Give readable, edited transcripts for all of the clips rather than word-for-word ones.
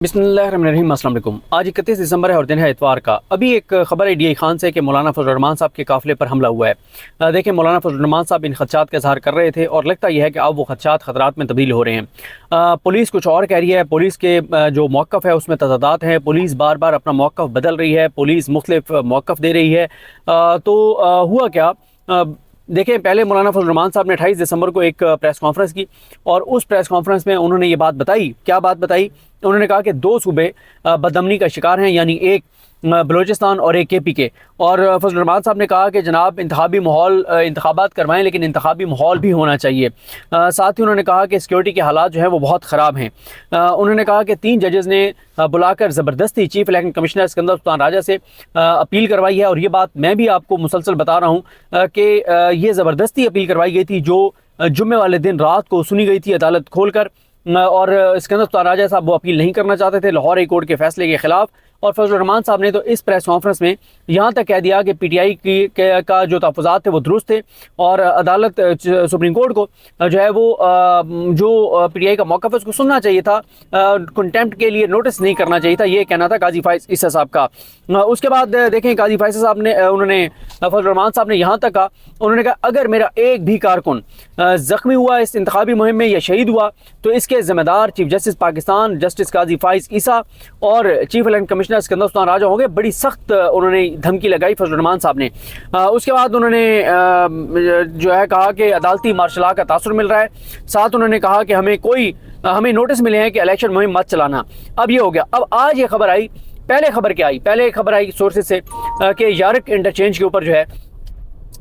बिस्मिल्लाहिर्रहमानिर्रहीम। अस्सलाम वालेकुम। आज 31 दिसंबर है और दिन है इतवार का। अभी एक खबर है DI खान से कि मौलाना फजल रहमान साहब के काफ़िले पर हमला हुआ है। देखें, मौलाना फजल रहमान साहब इन खदशात का इजहार कर रहे थे और लगता यह है कि अब वो खदशात खतरात में तब्दील हो रहे हैं। पुलिस कुछ और कह रही है। पुलिस के जो मौक़िफ़ है उसमें तज़ादात हैं। पुलिस बार बार अपना मौक़िफ़ बदल रही है। पुलिस मुख्तलिफ मौक़िफ़ दे रही है। हुआ क्या, देखें, पहले मौलाना फजल रहमान साहब ने 28 दिसंबर को एक प्रेस कॉन्फ्रेंस की और उस प्रेस कॉन्फ्रेंस में उन्होंने ये बात बताई। क्या बात बताई? उन्होंने कहा कि दो सूबे बदअमनी का शिकार हैं, यानी एक बलूचिस्तान और एक KP के। और फजल रहमान साहब ने कहा कि जनाब, इंतखाबी माहौल, इंतखाबात करवाएं, लेकिन इंतखाबी माहौल भी होना चाहिए। साथ ही उन्होंने कहा कि सिक्योरिटी के हालात जो हैं वो बहुत ख़राब हैं। उन्होंने कहा कि 3 जजेस ने बुलाकर ज़बरदस्ती chief election commissioner Sikandar Sultan Raja से अपील करवाई है। और ये बात मैं भी आपको मुसलसल बता रहा हूँ कि ये ज़बरदस्ती अपील करवाई गई थी, जो जुम्मे वाले दिन रात को सुनी गई थी अदालत खोल कर। और सिकंदर सुल्तान राजा साहब वो अपील नहीं करना चाहते थे लाहौर हाई कोर्ट के फैसले के ख़िलाफ़। और फजल रहमान साहब ने तो इस प्रेस कॉन्फ्रेंस में यहाँ तक कह दिया कि PTI का जो तहफ़्फ़ुज़ात थे वो दुरुस्त थे और अदालत सुप्रीम कोर्ट को जो है वो जो PTI का मौक़िफ़ है उसको सुनना चाहिए था, कंटेम्प्ट के लिए नोटिस नहीं करना चाहिए था। ये कहना था काजी फाइज़ ईसा साहब का। उसके बाद देखें, काजी फाइज़ ईसा साहब ने फजल रहमान साहब ने यहाँ तक कहा, उन्होंने कहा अगर मेरा एक भी कारकुन ज़ख्मी हुआ इस इंतखाबी मुहिम में या शहीद हुआ तो इसके ज़िम्मेदार चीफ जस्टिस पाकिस्तान जस्टिस काजी फाइज़ ईसा और chief election commissioner Sikandar Sultan Raja होंगे। बड़ी सख्त उन्होंने धमकी लगाई फजल रहमान साहब ने। उसके बाद उन्होंने जो है कहा कि अदालती मार्शल लॉ का तासुर मिल रहा है। साथ उन्होंने कहा कि हमें नोटिस मिले हैं कि इलेक्शन मुहिम मत चलाना। अब ये हो गया। अब आज ये खबर आई, पहले खबर आई सोर्सेज से कि यारक इंटरचेंज के ऊपर जो है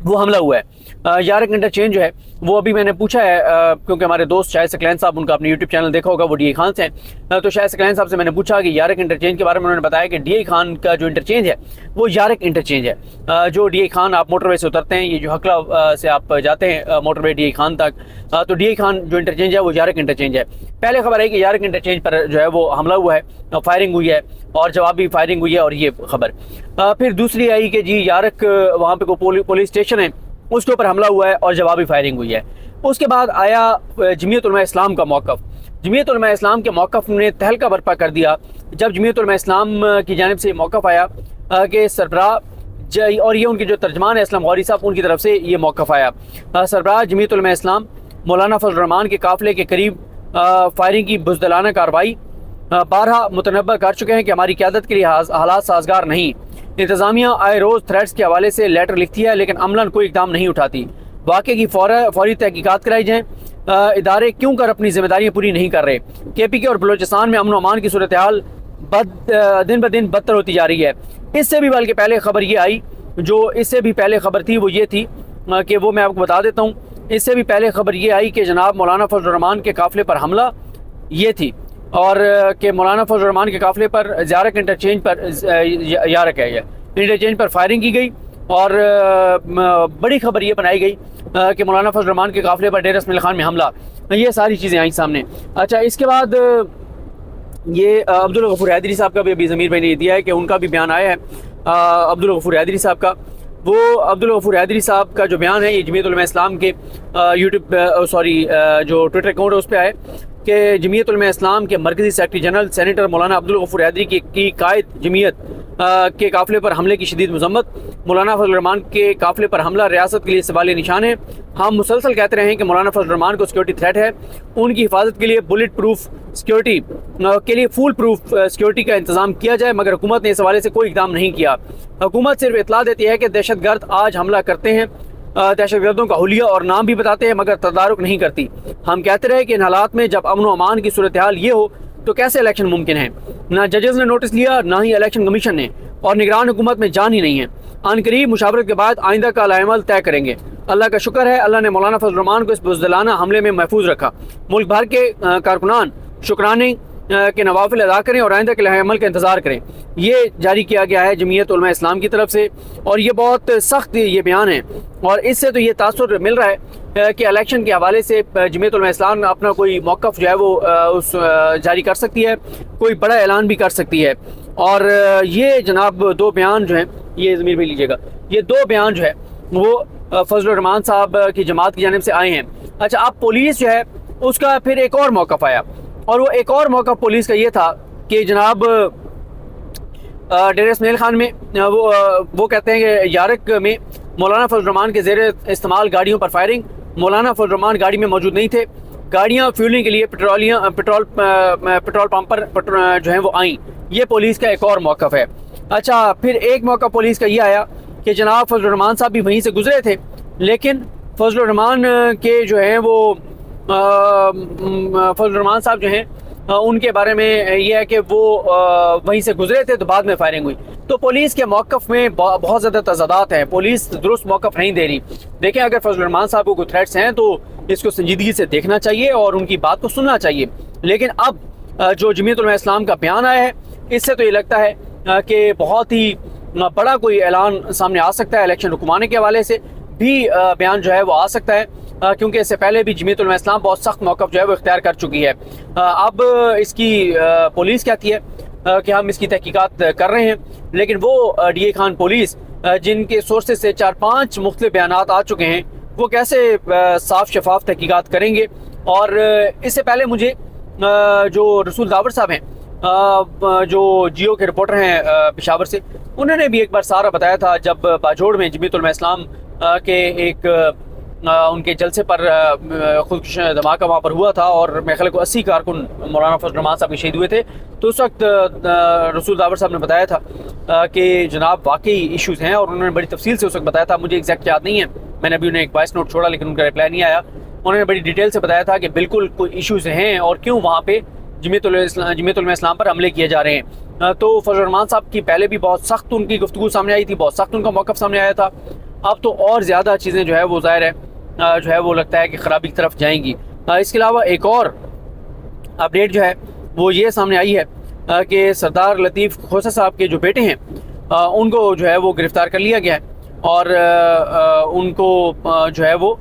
वो हमला हुआ है। यारक इंटरचेंज जो है वो अभी मैंने पूछा है, क्योंकि हमारे दोस्त शाहिद सकलैन साहब, उनका अपने YouTube चैनल देखा होगा, वो DI खान से हैं। तो शाहिद सकलैन साहब से मैंने पूछा कि यारक इंटरचेंज के बारे में। उन्होंने बताया कि DI खान का जो इंटरचेंज है वो यारक इंटरचेंज है। जो DI खान आप मोटरवे से उतरते हैं, ये जो हकला से आप जाते हैं मोटरवे DI खान तक, तो DI खान जो इंटरचेंज है वो यारक इंटरचेंज है। पहले खबर है कि यारक इंटरचेंज पर जो है वो हमला हुआ है, फायरिंग हुई है और जवाबी फायरिंग हुई है। और ये खबर फिर दूसरी आई कि जी यारक वहाँ पे कोई पुलिस स्टेशन है उसके ऊपर हमला हुआ है और जवाबी फायरिंग हुई है। उसके बाद आया जमीयत उलमा इस्लाम का मौक़िफ़। जमीयत उलमा इस्लाम के मौक़िफ़ ने तहलका बर्पा कर दिया जब जमीयत उलमा इस्लाम की जानिब से मौक़िफ़ आया कि सरबराह, और ये उनके जो तर्जमान है असलम गौरी साहब, उनकी तरफ से ये मौक़िफ़ आया, सरबराह जमीयत उलमा इस्लाम मौलाना फजल रहमान के काफ़िले के करीब फायरिंग की बुज़दिलाना कार्रवाई बारहा मुतनब्बा कर चुके हैं कि हमारी क़यादत के लिए हालात साजगार नहीं। इंतज़ामिया आए रोज़ थ्रेट्स के हवाले से लेटर लिखती है लेकिन अमलन कोई इक़दाम नहीं उठाती। वाक़े की फौरी तहकीकात कराई जाएँ। इदारे क्यों कर अपनी ज़िम्मेदारियाँ पूरी नहीं कर रहे। KP के और बलूचिस्तान में अमन अमान की सूरत हाल दिन ब दिन बदतर होती जा रही है। इससे भी बल्कि पहले खबर ये आई, जो इससे भी पहले खबर थी वो ये थी कि वो मैं आपको बता देता हूँ। इससे भी पहले खबर ये आई कि जनाब मौलाना फजल रहमान के काफ़िले पर हमला ये थी, और कि मौलाना फजल रहमान के काफ़िले पर यारक इंटरचेंज पर यारक है इंटरचेंज पर फायरिंग की गई। और बड़ी खबर ये बनाई गई कि मौलाना फजल रहमान के काफ़िले पर डेरा इस्माइल खान में हमला। ये सारी चीज़ें आई सामने। अच्छा, इसके बाद ये अब्दुल गफूर हैदरी साहब का भी अभी ज़मीर भाई ने दिया है कि उनका भी बयान आया है। अब्दुल गफूर हैदरी साहब का अब्दुल गफूर हैदरी साहब का जो बयान है ये जमीयत उलमा इस्लाम के जो ट्विटर अकाउंट है उस पर आए कि जमीयत उलमा इस्लाम के मरकज़ी सेक्रेटरी जनरल सेनेटर मौलाना अब्दुल गफूर हैदरी की कायद जमीयत के काफ़िले पर हमले की शदीद मज़म्मत। मौलाना फजल रहमान के काफ़िले पर हमला रियासत के लिए सवाल निशान है। हम मुसलसल कहते रहे हैं कि मौलाना फजल रहमान को सिक्योरिटी थ्रेट है। उनकी हिफाजत के लिए बुलेट प्रूफ सिक्योरिटी के लिए फुल प्रूफ सिक्योरिटी का इंतज़ाम किया जाए, मगर हुकूमत ने इस हवाले से कोई इक़दाम नहीं किया। हुकूमत सिर्फ इतला देती है कि दहशत गर्द आज हमला करते हैं, दहशत गर्दों का हुलिया और नाम भी बताते हैं, मगर तदारुक नहीं करती। हम कहते रहे कि इन हालात में जब अमन अमान की सूरत हाल ये हो तो कैसे इलेक्शन मुमकिन है। ना जजेस ने नोटिस लिया, ना ही इलेक्शन कमीशन ने, और निगरान हुकूमत में जान ही नहीं है। अनकरीब मुशावरत के बाद आइंदा का अमल तय करेंगे। अल्लाह का शुक्र है, अल्लाह ने मौलाना फजल रहमान को इस बुज़दिलाना हमले में महफूज रखा। मुल्क भर के कारकुनान शुक्राने के नवाफिल अदा करें और आइंदा के अमल का इंतज़ार करें। ये जारी किया गया है जमीयत उलमा इस्लाम की तरफ से, और ये बहुत सख्त ये बयान है। और इससे तो ये तासुर मिल रहा है कि इलेक्शन के हवाले से जमीयत उलमा इस्लाम अपना कोई मौक़िफ़ जो है वो जारी कर सकती है, कोई बड़ा ऐलान भी कर सकती है। और ये जनाब 2 बयान जो हैं, ये ज़मीर में लीजिएगा, ये 2 बयान जो है वो फजल रहमान साहब की जमात की जानिब से आए हैं। अच्छा, अब पुलिस जो है उसका फिर एक और मौक़िफ़ आया, और वो एक और मौक़िफ़ पुलिस का ये था کہ جناب ڈیرہ اسماعیل خان میں وہ کہتے ہیں کہ یارک میں مولانا فضل الرحمان کے زیر استعمال گاڑیوں پر فائرنگ. مولانا فضل الرحمان گاڑی میں موجود نہیں تھے. گاڑیاں فیولنگ کے لیے پیٹرول پمپ پر جو ہیں وہ آئیں. یہ پولیس کا ایک اور موقف ہے. اچھا پھر ایک موقع پولیس کا یہ آیا کہ جناب فضل الرحمان صاحب بھی وہیں سے گزرے تھے, لیکن فضل الرحمان کے جو ہیں وہ فضل الرحمان صاحب جو ہیں ان کے بارے میں یہ ہے کہ وہ وہیں سے گزرے تھے تو بعد میں فائرنگ ہوئی. تو پولیس کے موقف میں بہت زیادہ تضادات ہیں. پولیس درست موقف نہیں دے رہی. دیکھیں اگر فضل الرحمان صاحب کو کوئی تھریٹس ہیں تو اس کو سنجیدگی سے دیکھنا چاہیے اور ان کی بات کو سننا چاہیے. لیکن اب جو جمعیت علماء اسلام کا بیان آیا ہے اس سے تو یہ لگتا ہے کہ بہت ہی بڑا کوئی اعلان سامنے آ سکتا ہے. الیکشن رکوانے کے حوالے سے بھی بیان جو ہے وہ آ سکتا ہے, کیونکہ اس سے پہلے بھی جمعیت علماء اسلام بہت سخت موقف جو ہے وہ اختیار کر چکی ہے. اب اس کی پولیس کہتی ہے کہ ہم اس کی تحقیقات کر رہے ہیں, لیکن وہ ڈی اے خان پولیس جن کے سورسز سے 4-5 مختلف بیانات آ چکے ہیں وہ کیسے صاف شفاف تحقیقات کریں گے. اور اس سے پہلے مجھے جو رسول داور صاحب ہیں جو جیو کے رپورٹر ہیں پشاور سے, انہوں نے بھی ایک بار سارا بتایا تھا جب باجوڑ میں جمعیت علماء اسلام کے ایک ان کے جلسے پر خودکش دھماکہ وہاں پر ہوا تھا اور میرے خیال کو 80 کارکن مولانا فضل الرحمان صاحب کے شہید ہوئے تھے. تو اس وقت رسول داور صاحب نے بتایا تھا کہ جناب واقعی ایشوز ہیں, اور انہوں نے بڑی تفصیل سے اس وقت بتایا تھا. مجھے ایگزیکٹ یاد نہیں ہے, میں نے ابھی انہیں ایک وائس نوٹ چھوڑا لیکن ان کا رپلائی نہیں آیا. انہوں نے بڑی ڈیٹیل سے بتایا تھا کہ بالکل کوئی ایشوز ہیں اور کیوں وہاں پہ جمعیت علماء اسلام پر حملے کیے جا رہے ہیں. تو فضل الرحمان صاحب کی پہلے بھی بہت سخت ان کی گفتگو سامنے آئی تھی, بہت سخت ان کا موقف سامنے آیا تھا. اب تو اور زیادہ چیزیں جو ہے وہ ظاہر ہے جو ہے وہ لگتا ہے کہ خرابی کی طرف جائیں گی. اس کے علاوہ ایک اور اپڈیٹ جو ہے وہ یہ سامنے آئی ہے کہ سردار لطیف کھوسہ صاحب کے جو بیٹے ہیں ان کو جو ہے وہ گرفتار کر لیا گیا ہے, اور ان کو جو ہے وہ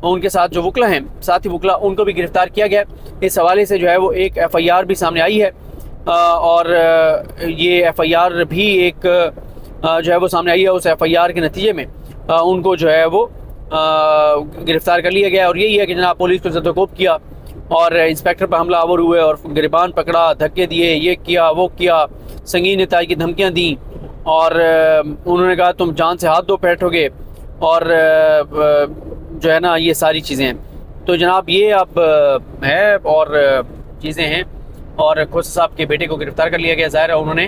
ان کے ساتھ جو وکلا ہیں ساتھی وکلا ان کو بھی گرفتار کیا گیا ہے. اس حوالے سے جو ہے وہ ایک ایف آئی آر بھی سامنے آئی ہے, اور یہ ایف آئی آر بھی ایک جو ہے وہ سامنے آئی ہے. اس ایف آئی آر کے نتیجے میں ان کو جو ہے وہ گرفتار کر لیا گیا. اور یہی ہے کہ جناب پولیس کو زد و کوب کیا اور انسپیکٹر پر حملہ آور ہوئے اور گریبان پکڑا, دھکے دیے, یہ کیا وہ کیا, سنگین اتائی کی دھمکیاں دیں, اور انہوں نے کہا تم جان سے ہاتھ دھو بیٹھو گے, اور جو ہے نا یہ ساری چیزیں ہیں. تو جناب یہ اب ہے اور چیزیں ہیں, اور کھوسہ صاحب کے بیٹے کو گرفتار کر لیا گیا. ظاہر ہے انہوں نے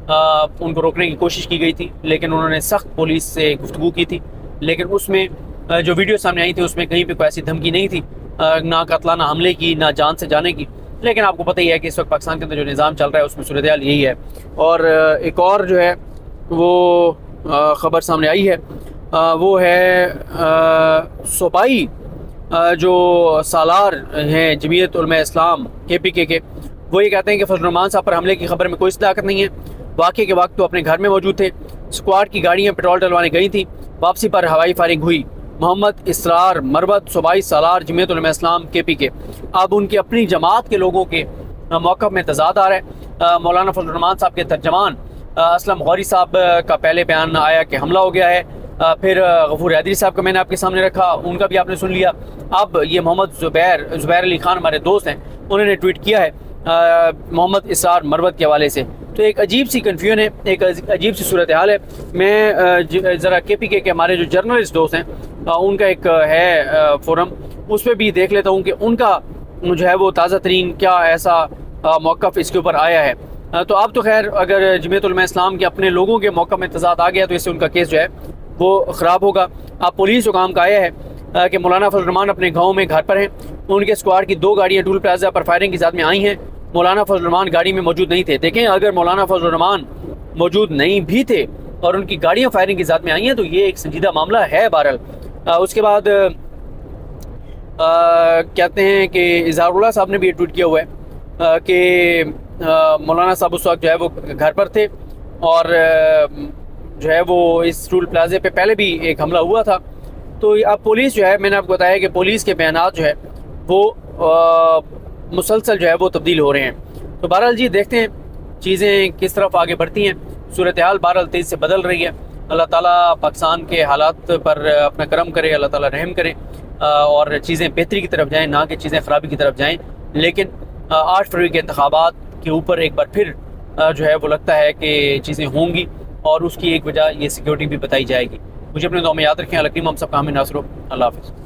ان کو روکنے کی کوشش کی گئی تھی, لیکن انہوں نے سخت پولیس سے گفتگو کی تھی, لیکن اس میں جو ویڈیو سامنے آئی تھی اس میں کہیں پہ کوئی ایسی دھمکی نہیں تھی, نہ قتلانہ حملے کی نہ جان سے جانے کی. لیکن آپ کو پتہ ہی ہے کہ اس وقت پاکستان کے اندر جو نظام چل رہا ہے اس میں صورتحال یہی ہے. اور ایک اور جو ہے وہ خبر سامنے آئی ہے وہ ہے صوبائی جو سالار ہیں جمعیت علماء اسلام کے پی کے, وہ یہ کہتے ہیں کہ فضل الرحمان صاحب پر حملے کی خبر میں کوئی صداقت نہیں ہے. واقعے کے وقت تو اپنے گھر میں موجود تھے, اسکواڈ کی گاڑیاں پیٹرول ڈلوانے گئی تھیں, واپسی پر ہوائی فائرنگ ہوئی. محمد اسرار مروت صوبائی سالار جمعیت علماء اسلام کے پی کے. اب ان کی اپنی جماعت کے لوگوں کے موقف میں تضاد آ رہا ہے. مولانا فضل الرحمان صاحب کے ترجمان اسلم غوری صاحب کا پہلے بیان آیا کہ حملہ ہو گیا ہے, پھر غفور حیدری صاحب کا میں نے آپ کے سامنے رکھا, ان کا بھی آپ نے سن لیا. اب یہ محمد زبیر علی خان ہمارے دوست ہیں, انہوں نے ٹویٹ کیا ہے محمد اسرار مروت کے حوالے سے. تو ایک عجیب سی کنفیوژن ہے, ایک عجیب سی صورتحال ہے. میں ذرا کے پی کے ہمارے جو جرنلسٹ دوست ہیں ان کا ایک ہے فورم, اس پہ بھی دیکھ لیتا ہوں کہ ان کا جو ہے وہ تازہ ترین کیا ایسا موقف اس کے اوپر آیا ہے. تو اب تو خیر اگر جمعیت علماء اسلام کے اپنے لوگوں کے موقف میں تضاد آ گیا تو اس سے ان کا کیس جو ہے وہ خراب ہوگا. اب پولیس کو کام کا آیا ہے کہ مولانا فضل الرحمان اپنے گاؤں میں گھر پر ہیں, ان کے اسکواڈ کی 2 گاڑیاں ٹول پلازا پر فائرنگ کی ذات میں آئی ہیں. مولانا فضل الرحمان گاڑی میں موجود نہیں تھے. دیکھیں اگر مولانا فضل الرحمان موجود نہیں بھی تھے اور ان کی گاڑیاں فائرنگ کی ذات میں آئی ہیں تو یہ ایک سنجیدہ معاملہ ہے. بہرحال اس کے بعد کہتے ہیں کہ اظہار اللہ صاحب نے بھی یہ ٹویٹ کیا ہوا ہے کہ مولانا صاحب اس وقت جو ہے وہ گھر پر تھے, اور جو ہے وہ اس ٹول پلازے پہ پہلے بھی ایک حملہ ہوا تھا. تو اب پولیس جو ہے, میں نے آپ کو بتایا کہ پولیس کے بیانات جو ہے وہ مسلسل جو ہے وہ تبدیل ہو رہے ہیں. تو بہرحال جی دیکھتے ہیں چیزیں کس طرف آگے بڑھتی ہیں. صورتحال بہرحال تیز سے بدل رہی ہے. اللہ تعالیٰ پاکستان کے حالات پر اپنا کرم کرے, اللہ تعالیٰ رحم کرے اور چیزیں بہتری کی طرف جائیں, نہ کہ چیزیں خرابی کی طرف جائیں. لیکن 8 فروری کے انتخابات کے اوپر ایک بار پھر جو ہے وہ لگتا ہے کہ چیزیں ہوں گی، اور اس کی ایک وجہ یہ سیکیورٹی بھی بتائی جائے گی۔ مجھے اپنے دعا میں یاد رکھیں۔ اللہ کریم ہم سب کا حامی ناصر ہو۔ اللہ حافظ۔